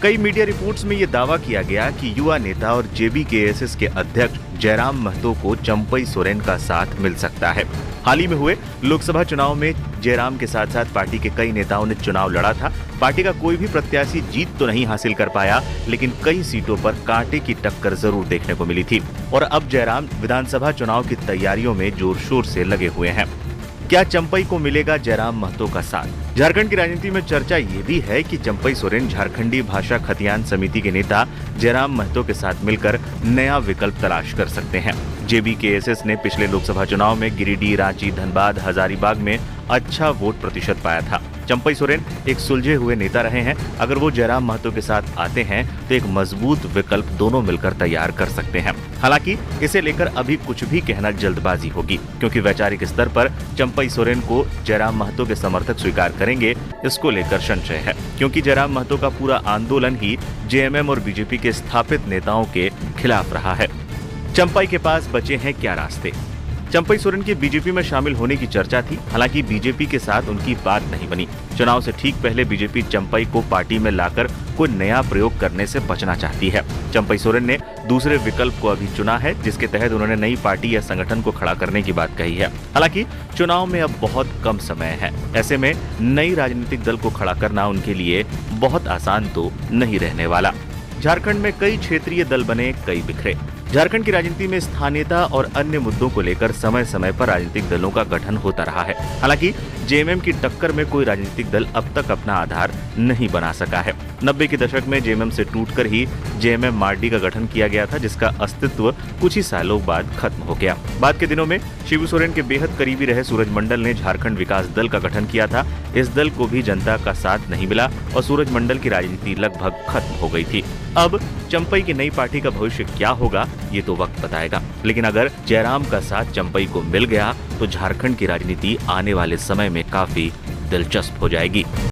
कई media reports में ये दावा किया गया कि युवा नेता और जेबीकेएसएस के अध्यक्ष जयराम महतो को चंपई सोरेन का साथ मिल सकता है। हाल ही में हुए लोकसभा चुनाव में जयराम के साथ साथ पार्टी के कई नेताओं ने चुनाव लड़ा था। पार्टी का कोई भी प्रत्याशी जीत तो नहीं हासिल कर पाया, लेकिन कई सीटों पर कांटे की टक्कर जरूर देखने को मिली थी। और अब जयराम विधानसभा चुनाव की तैयारियों में जोर शोर से लगे हुए हैं। क्या चंपई को मिलेगा जयराम महतो का साथ? झारखंड की राजनीति में चर्चा ये भी है कि चंपई सोरेन झारखंडी भाषा खतियान समिति के नेता जयराम महतो के साथ मिलकर नया विकल्प तलाश कर सकते हैं। जेबीकेएसएस ने पिछले लोकसभा चुनाव में गिरिडीह, रांची, धनबाद, हजारीबाग में अच्छा वोट प्रतिशत पाया था। चंपई सोरेन एक सुलझे हुए नेता रहे हैं। अगर वो जयराम महतो के साथ आते हैं तो एक मजबूत विकल्प दोनों मिलकर तैयार कर सकते हैं। हालांकि इसे लेकर अभी कुछ भी कहना जल्दबाजी होगी, क्योंकि वैचारिक स्तर पर चंपई सोरेन को जयराम महतो के समर्थक स्वीकार करेंगे, इसको लेकर संशय है, क्योंकि जयराम महतो का पूरा आंदोलन ही जेएमएम और बीजेपी के स्थापित नेताओं के खिलाफ रहा है। चंपई के पास बचे हैं क्या रास्ते? चंपई सोरेन के बीजेपी में शामिल होने की चर्चा थी, हालांकि बीजेपी के साथ उनकी बात नहीं बनी। चुनाव से ठीक पहले बीजेपी चंपई को पार्टी में लाकर कोई नया प्रयोग करने से बचना चाहती है। चंपई सोरेन ने दूसरे विकल्प को अभी चुना है, जिसके तहत उन्होंने नई पार्टी या संगठन को खड़ा करने की बात कही है। हालांकि चुनाव में अब बहुत कम समय है, ऐसे में नई राजनीतिक दल को खड़ा करना उनके लिए बहुत आसान तो नहीं रहने वाला। झारखंड में कई क्षेत्रीय दल बने, कई बिखरे। झारखंड की राजनीति में स्थानीयता और अन्य मुद्दों को लेकर समय समय पर राजनीतिक दलों का गठन होता रहा है। हालांकि जेएमएम की टक्कर में कोई राजनीतिक दल अब तक अपना आधार नहीं बना सका है। 90 के दशक में जेएमएम से टूटकर ही जेएमएम मार्डी का गठन किया गया था, जिसका अस्तित्व कुछ ही सालों बाद खत्म हो गया। बाद के दिनों में शिबू सोरेन के बेहद करीबी रहे सूरज मंडल ने झारखंड विकास दल का गठन किया था। इस दल को भी जनता का साथ नहीं मिला और सूरज मंडल की राजनीति लगभग खत्म हो गई थी। अब चंपई की नई पार्टी का भविष्य क्या होगा, ये तो वक्त बताएगा। लेकिन अगर जयराम का साथ चंपई को मिल गया तो झारखंड की राजनीति आने वाले समय में काफी दिलचस्प हो जाएगी।